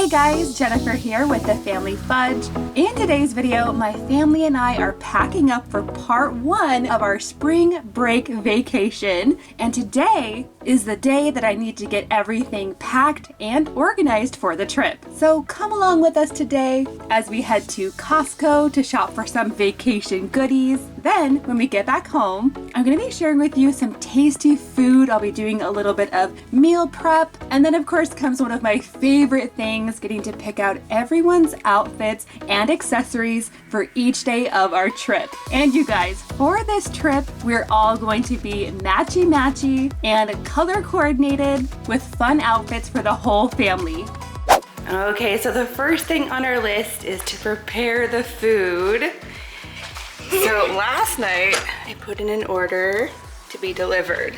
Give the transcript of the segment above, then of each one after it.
Hey guys, Jennifer here with the Family Fudge. In today's video, my family and I are packing up for part 1 of our spring break vacation. And today is the day that I need to get everything packed and organized for the trip. So come along with us today as we head to Costco to shop for some vacation goodies. Then when we get back home, I'm going to be sharing with you some tasty food. I'll be doing a little bit of meal prep. And then of course comes one of my favorite things, getting to pick out everyone's outfits and accessories for each day of our trip. And you guys, for this trip, we're all going to be matchy-matchy and color coordinated with fun outfits for the whole family. Okay, so the first thing on our list is to prepare the food. So last night, I put in an order to be delivered.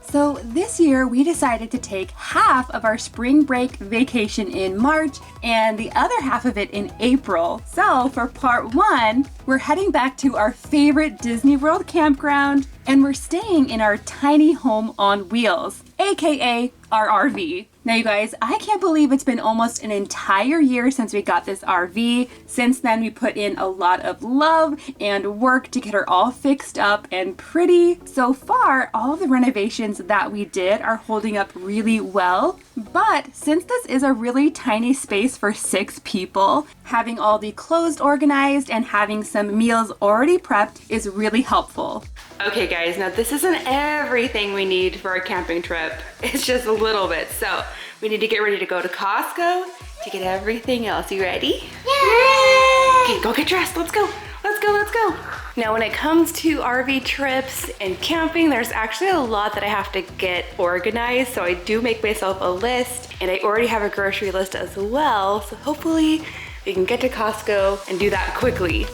So this year we decided to take half of our spring break vacation in March and the other half of it in April. So for part 1, we're heading back to our favorite Disney World campground and we're staying in our tiny home on wheels, aka our RV. Now you guys, I can't believe it's been almost an entire year since we got this RV. Since then, we put in a lot of love and work to get her all fixed up and pretty. So far, all of the renovations that we did are holding up really well. But since this is a really tiny space for 6 people, having all the clothes organized and having some meals already prepped is really helpful. Okay guys, now this isn't everything we need for a camping trip. It's just a little bit. So we need to get ready to go to Costco to get everything else. You ready? Yay! Okay, go get dressed. Let's go. Let's go, let's go. Now when it comes to RV trips and camping, there's actually a lot that I have to get organized. So I do make myself a list and I already have a grocery list as well. So hopefully we can get to Costco and do that quickly.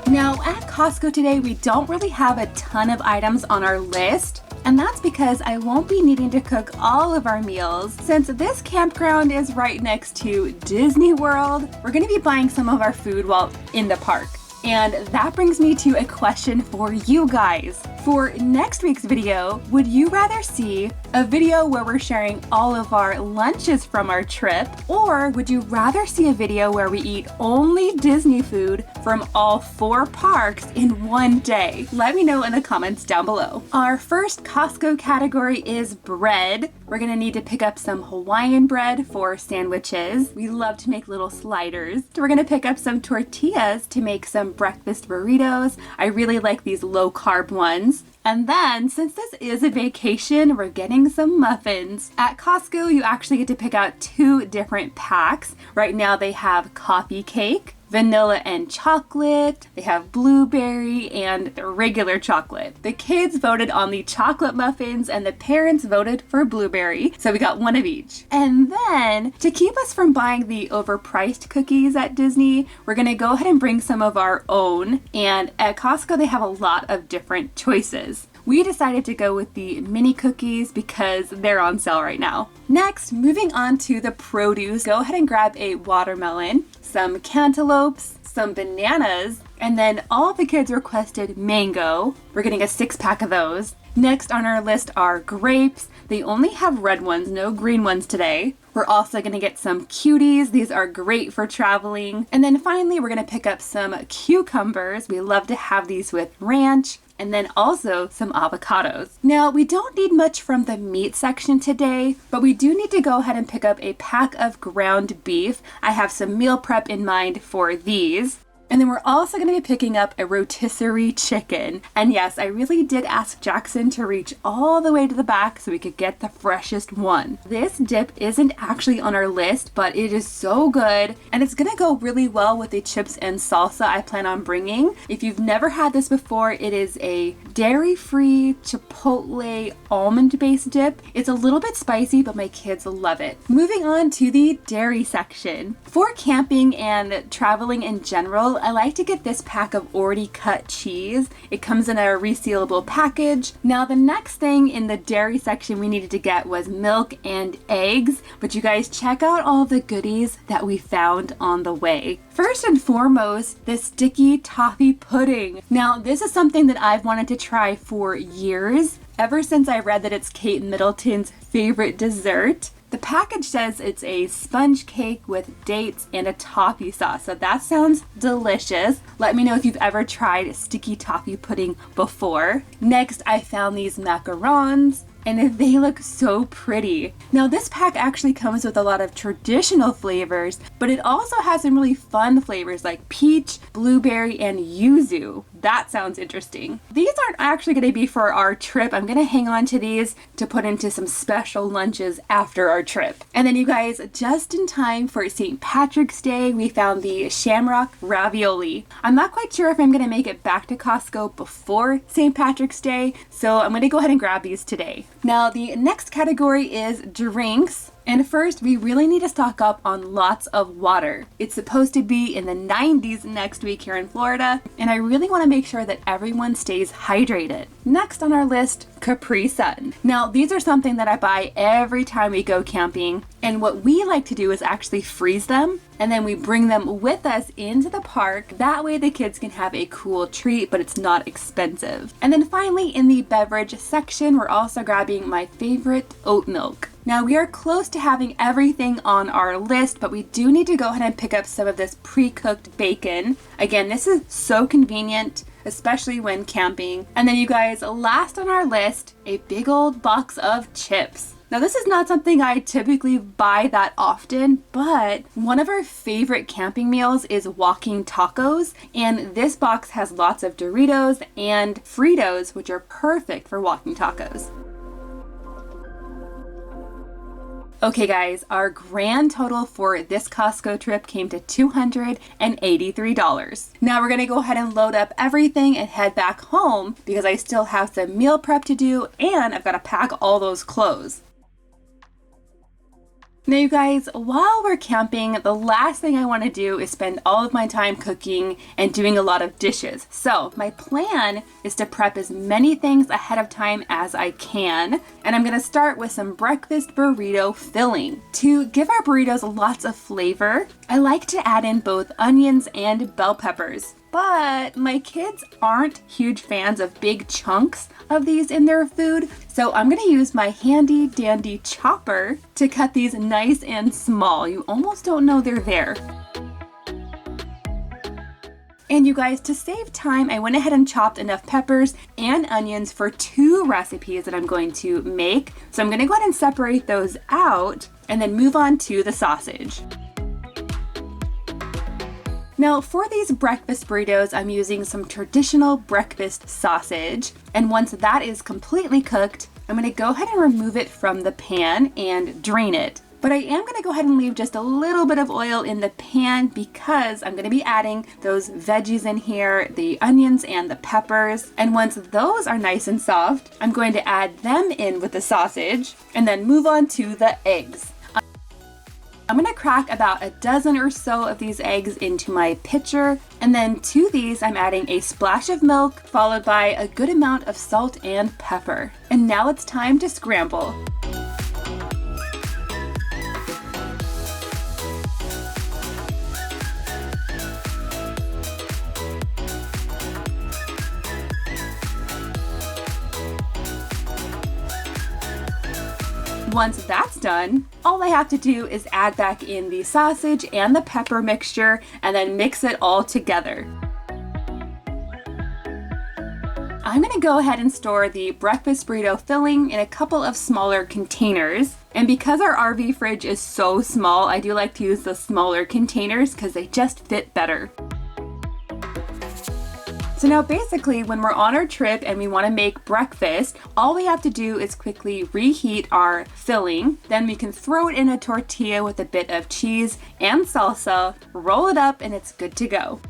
Now at Costco today, we don't really have a ton of items on our list. And that's because I won't be needing to cook all of our meals. Since this campground is right next to Disney World, we're gonna be buying some of our food while in the park. And that brings me to a question for you guys. For next week's video, would you rather see a video where we're sharing all of our lunches from our trip, or would you rather see a video where we eat only Disney food from all 4 parks in one day? Let me know in the comments down below. Our first Costco category is bread. We're gonna need to pick up some Hawaiian bread for sandwiches. We love to make little sliders. So we're gonna pick up some tortillas to make some breakfast burritos. I really like these low carb ones. And then, since this is a vacation, we're getting some muffins. At Costco, you actually get to pick out 2 different packs. Right now they have coffee cake, vanilla and chocolate. They have blueberry and regular chocolate. The kids voted on the chocolate muffins and the parents voted for blueberry. So we got 1 of each. And then to keep us from buying the overpriced cookies at Disney, we're gonna go ahead and bring some of our own. And at Costco, they have a lot of different choices. We decided to go with the mini cookies because they're on sale right now. Next, moving on to the produce, go ahead and grab a watermelon, some cantaloupes, some bananas, and then all the kids requested mango. We're getting a 6-pack of those. Next on our list are grapes. They only have red ones, no green ones today. We're also gonna get some cuties. These are great for traveling. And then finally, we're gonna pick up some cucumbers. We love to have these with ranch. And then also some avocados. Now, we don't need much from the meat section today, but we do need to go ahead and pick up a pack of ground beef. I have some meal prep in mind for these. And then we're also going to be picking up a rotisserie chicken. And yes, I really did ask Jackson to reach all the way to the back so we could get the freshest one. This dip isn't actually on our list, but it is so good. And it's going to go really well with the chips and salsa I plan on bringing. If you've never had this before, it is a dairy-free chipotle almond-based dip. It's a little bit spicy, but my kids love it. Moving on to the dairy section. For camping and traveling in general, I like to get this pack of already cut cheese. It comes in a resealable package. Now the next thing in the dairy section we needed to get was milk and eggs, but you guys check out all the goodies that we found on the way. First and foremost, the sticky toffee pudding. Now this is something that I've wanted to try for years. ever since I read that it's Kate Middleton's favorite dessert. The package says it's a sponge cake with dates and a toffee sauce, so that sounds delicious. Let me know if you've ever tried sticky toffee pudding before. Next, I found these macarons, and they look so pretty. Now this pack actually comes with a lot of traditional flavors, but it also has some really fun flavors like peach, blueberry, and yuzu. That sounds interesting. These aren't actually gonna be for our trip. I'm gonna hang on to these to put into some special lunches after our trip. And then you guys, just in time for St. Patrick's Day, we found the shamrock ravioli. I'm not quite sure if I'm gonna make it back to Costco before St. Patrick's Day, so I'm gonna go ahead and grab these today. Now the next category is drinks. And first, we really need to stock up on lots of water. It's supposed to be in the 90s next week here in Florida, and I really want to make sure that everyone stays hydrated. Next on our list, Capri Sun. Now, these are something that I buy every time we go camping, and what we like to do is actually freeze them, and then we bring them with us into the park. That way the kids can have a cool treat, but it's not expensive. And then finally, in the beverage section, we're also grabbing my favorite oat milk. Now we are close to having everything on our list, but we do need to go ahead and pick up some of this pre-cooked bacon. Again, this is so convenient, especially when camping. And then you guys, last on our list, a big old box of chips. Now this is not something I typically buy that often, but one of our favorite camping meals is walking tacos, and this box has lots of Doritos and Fritos, which are perfect for walking tacos. Okay guys, our grand total for this Costco trip came to $283. Now we're gonna go ahead and load up everything and head back home because I still have some meal prep to do and I've gotta pack all those clothes. Now you guys, while we're camping, the last thing I want to do is spend all of my time cooking and doing a lot of dishes. So my plan is to prep as many things ahead of time as I can. And I'm going to start with some breakfast burrito filling. To give our burritos lots of flavor, I like to add in both onions and bell peppers. But my kids aren't huge fans of big chunks of these in their food, so I'm gonna use my handy dandy chopper to cut these nice and small. You almost don't know they're there. And you guys, to save time, I went ahead and chopped enough peppers and onions for 2 recipes that I'm going to make. So I'm gonna go ahead and separate those out and then move on to the sausage. Now for these breakfast burritos, I'm using some traditional breakfast sausage. And once that is completely cooked, I'm gonna go ahead and remove it from the pan and drain it. But I am gonna go ahead and leave just a little bit of oil in the pan because I'm gonna be adding those veggies in here, the onions and the peppers. And once those are nice and soft, I'm going to add them in with the sausage and then move on to the eggs. I'm gonna crack about a dozen or so of these eggs into my pitcher, and then to these I'm adding a splash of milk followed by a good amount of salt and pepper. And now it's time to scramble. Once that's done, all I have to do is add back in the sausage and the pepper mixture and then mix it all together. I'm gonna go ahead and store the breakfast burrito filling in a couple of smaller containers. And because our RV fridge is so small, I do like to use the smaller containers because they just fit better. So now basically when we're on our trip and we want to make breakfast, all we have to do is quickly reheat our filling. Then we can throw it in a tortilla with a bit of cheese and salsa, roll it up, and it's good to go.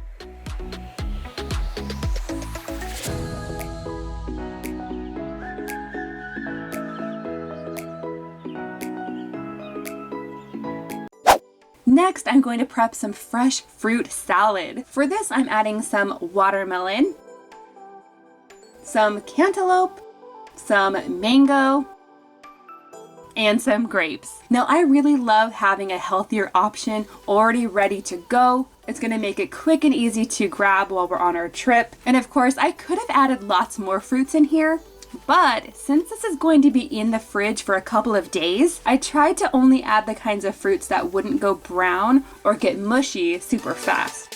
Next, I'm going to prep some fresh fruit salad. For this, I'm adding some watermelon, some cantaloupe, some mango, and some grapes. Now, I really love having a healthier option already ready to go. It's gonna make it quick and easy to grab while we're on our trip. And of course, I could have added lots more fruits in here, But since this is going to be in the fridge for a couple of days, I tried to only add the kinds of fruits that wouldn't go brown or get mushy super fast.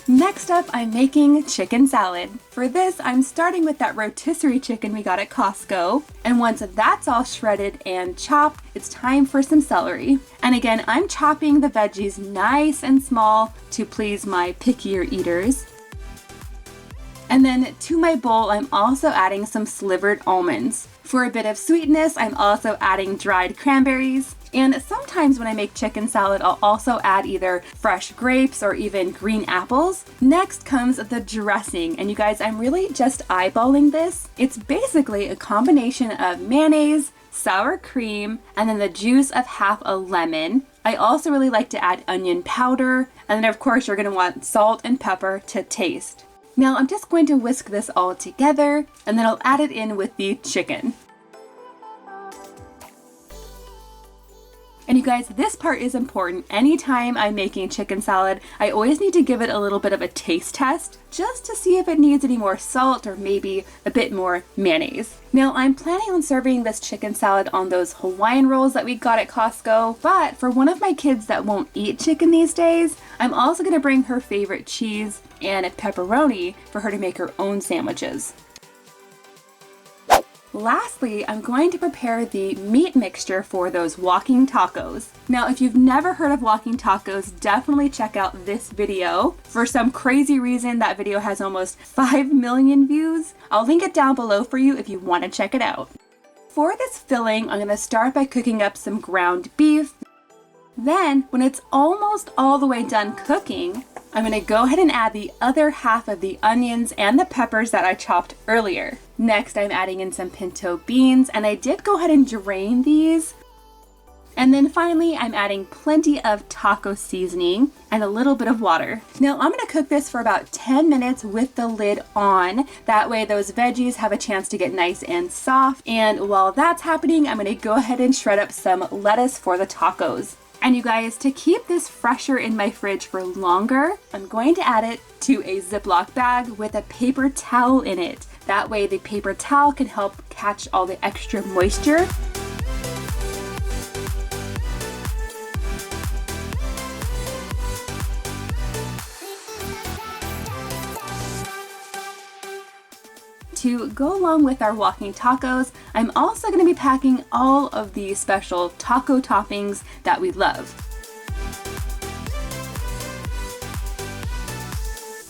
Next up, I'm making chicken salad. For this, I'm starting with that rotisserie chicken we got at Costco. And once that's all shredded and chopped, it's time for some celery. And again, I'm chopping the veggies nice and small to please my pickier eaters. And then to my bowl, I'm also adding some slivered almonds. For a bit of sweetness, I'm also adding dried cranberries. And sometimes when I make chicken salad, I'll also add either fresh grapes or even green apples. Next comes the dressing. And you guys, I'm really just eyeballing this. It's basically a combination of mayonnaise, sour cream, and then the juice of half a lemon. I also really like to add onion powder. And then of course, you're gonna want salt and pepper to taste. Now I'm just going to whisk this all together, and then I'll add it in with the chicken. And you guys, this part is important. Anytime I'm making chicken salad, I always need to give it a little bit of a taste test just to see if it needs any more salt or maybe a bit more mayonnaise. Now, I'm planning on serving this chicken salad on those Hawaiian rolls that we got at Costco, but for one of my kids that won't eat chicken these days, I'm also gonna bring her favorite cheese and a pepperoni for her to make her own sandwiches. Lastly, I'm going to prepare the meat mixture for those walking tacos. Now, if you've never heard of walking tacos, definitely check out this video. For some crazy reason, that video has almost 5 million views. I'll link it down below for you if you want to check it out. For this filling, I'm going to start by cooking up some ground beef. Then, when it's almost all the way done cooking, I'm going to go ahead and add the other half of the onions and the peppers that I chopped earlier. Next, I'm adding in some pinto beans, and I did go ahead and drain these. And then finally, I'm adding plenty of taco seasoning and a little bit of water. Now, I'm going to cook this for about 10 minutes with the lid on. That way, those veggies have a chance to get nice and soft. And while that's happening, I'm going to go ahead and shred up some lettuce for the tacos. And you guys, to keep this fresher in my fridge for longer, I'm going to add it to a Ziploc bag with a paper towel in it. That way the paper towel can help catch all the extra moisture. To go along with our walking tacos, I'm also going to be packing all of the special taco toppings that we love.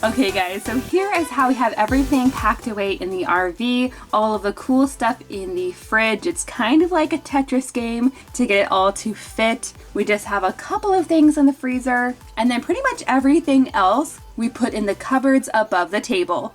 Okay guys, so here is how we have everything packed away in the RV, all of the cool stuff in the fridge. It's kind of like a Tetris game to get it all to fit. We just have a couple of things in the freezer, and then pretty much everything else we put in the cupboards above the table.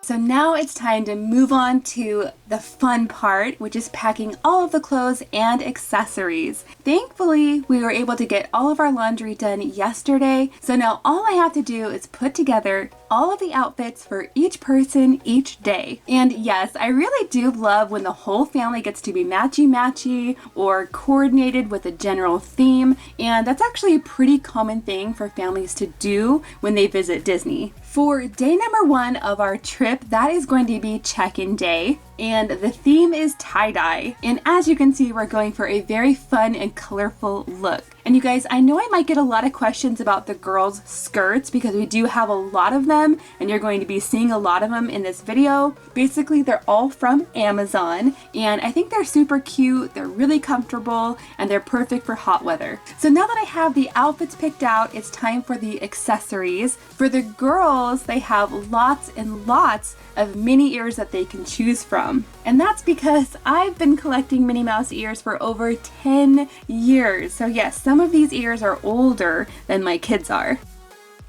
So now it's time to move on to the fun part, which is packing all of the clothes and accessories. Thankfully, we were able to get all of our laundry done yesterday. So now all I have to do is put together all of the outfits for each person each day. And yes, I really do love when the whole family gets to be matchy-matchy or coordinated with a general theme. And that's actually a pretty common thing for families to do when they visit Disney. For day number 1 of our trip, that is going to be check-in day. And the theme is tie-dye. And as you can see, we're going for a very fun and colorful look. And you guys, I know I might get a lot of questions about the girls' skirts because we do have a lot of them, and you're going to be seeing a lot of them in this video. Basically, they're all from Amazon, and I think they're super cute, they're really comfortable, and they're perfect for hot weather. So now that I have the outfits picked out, it's time for the accessories. For the girls, they have lots and lots of Minnie ears that they can choose from. And that's because I've been collecting Minnie Mouse ears for over 10 years. So yes, some of these ears are older than my kids are.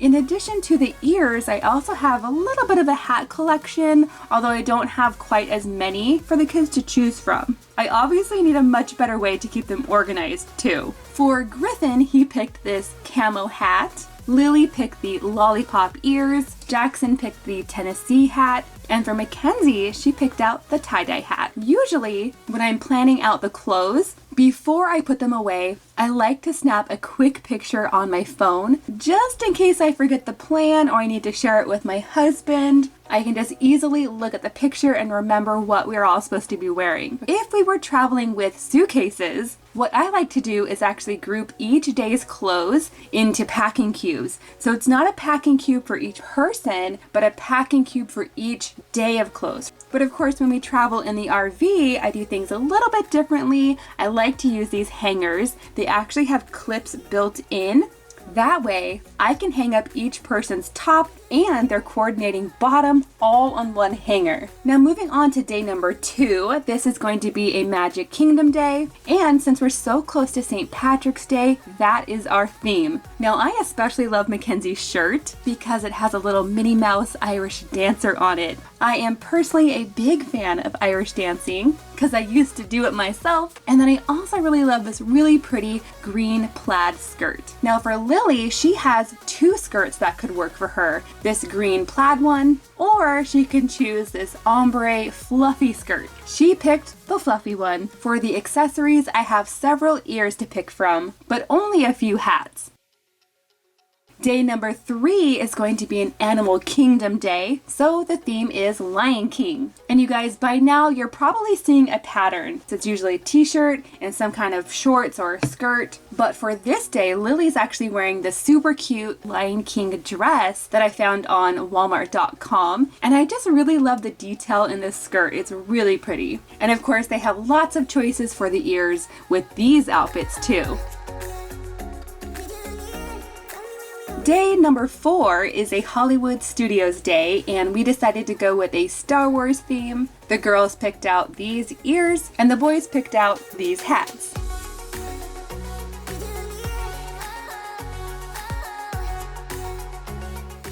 In addition to the ears, I also have a little bit of a hat collection, although I don't have quite as many for the kids to choose from. I obviously need a much better way to keep them organized too. For Griffin, he picked this camo hat. Lily picked the lollipop ears, Jackson picked the Tennessee hat, and for Mackenzie, she picked out the tie-dye hat. Usually, when I'm planning out the clothes, Before I put them away, I like to snap a quick picture on my phone, just in case I forget the plan or I need to share it with my husband. I can just easily look at the picture and remember what we're all supposed to be wearing. If we were traveling with suitcases, what I like to do is actually group each day's clothes into packing cubes. So it's not a packing cube for each person, but a packing cube for each day of clothes. But of course, when we travel in the RV, I do things a little bit differently. I like to use these hangers. They actually have clips built in. That way, I can hang up each person's top and their coordinating bottom all on one hanger. Now moving on to day number 2, this is going to be a Magic Kingdom day, and since we're so close to St. Patrick's Day, that is our theme. Now I especially love Mackenzie's shirt because it has a little Minnie Mouse Irish dancer on it. I am personally a big fan of Irish dancing because I used to do it myself, and then I also really love this really pretty green plaid skirt. Now for Lily, she has 2 skirts that could work for her. This green plaid one, or she can choose this ombre fluffy skirt. She picked the fluffy one. For the accessories, I have several ears to pick from, but only a few hats. Day number 3 is going to be an Animal Kingdom day, so the theme is Lion King. And you guys, by now you're probably seeing a pattern. So it's usually a t-shirt and some kind of shorts or a skirt. But for this day, Lily's actually wearing this super cute Lion King dress that I found on Walmart.com. And I just really love the detail in this skirt. It's really pretty. And of course, they have lots of choices for the ears with these outfits too. Day number 4 is a Hollywood Studios day, and we decided to go with a Star Wars theme. The girls picked out these ears, and the boys picked out these hats.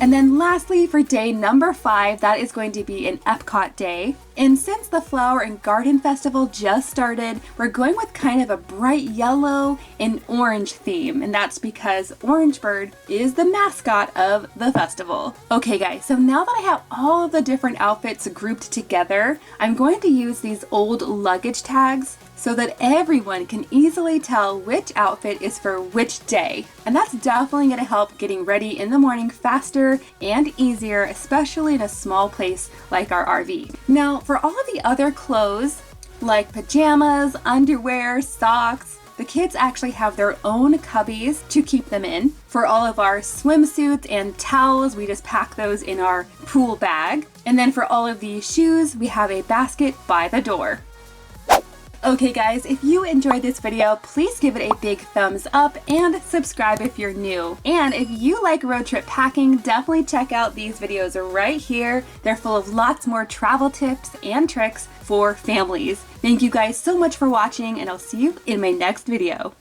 And then lastly, for day number 5, that is going to be an Epcot day. And since the Flower and Garden Festival just started, we're going with kind of a bright yellow and orange theme. And that's because Orange Bird is the mascot of the festival. Okay guys, so now that I have all of the different outfits grouped together, I'm going to use these old luggage tags so that everyone can easily tell which outfit is for which day. And that's definitely going to help getting ready in the morning faster and easier, especially in a small place like our RV. Now, for all of the other clothes, like pajamas, underwear, socks, the kids actually have their own cubbies to keep them in. For all of our swimsuits and towels, we just pack those in our pool bag. And then for all of these shoes, we have a basket by the door. Okay guys, if you enjoyed this video, please give it a big thumbs up and subscribe if you're new. And if you like road trip packing, definitely check out these videos right here. They're full of lots more travel tips and tricks for families. Thank you guys so much for watching, and I'll see you in my next video.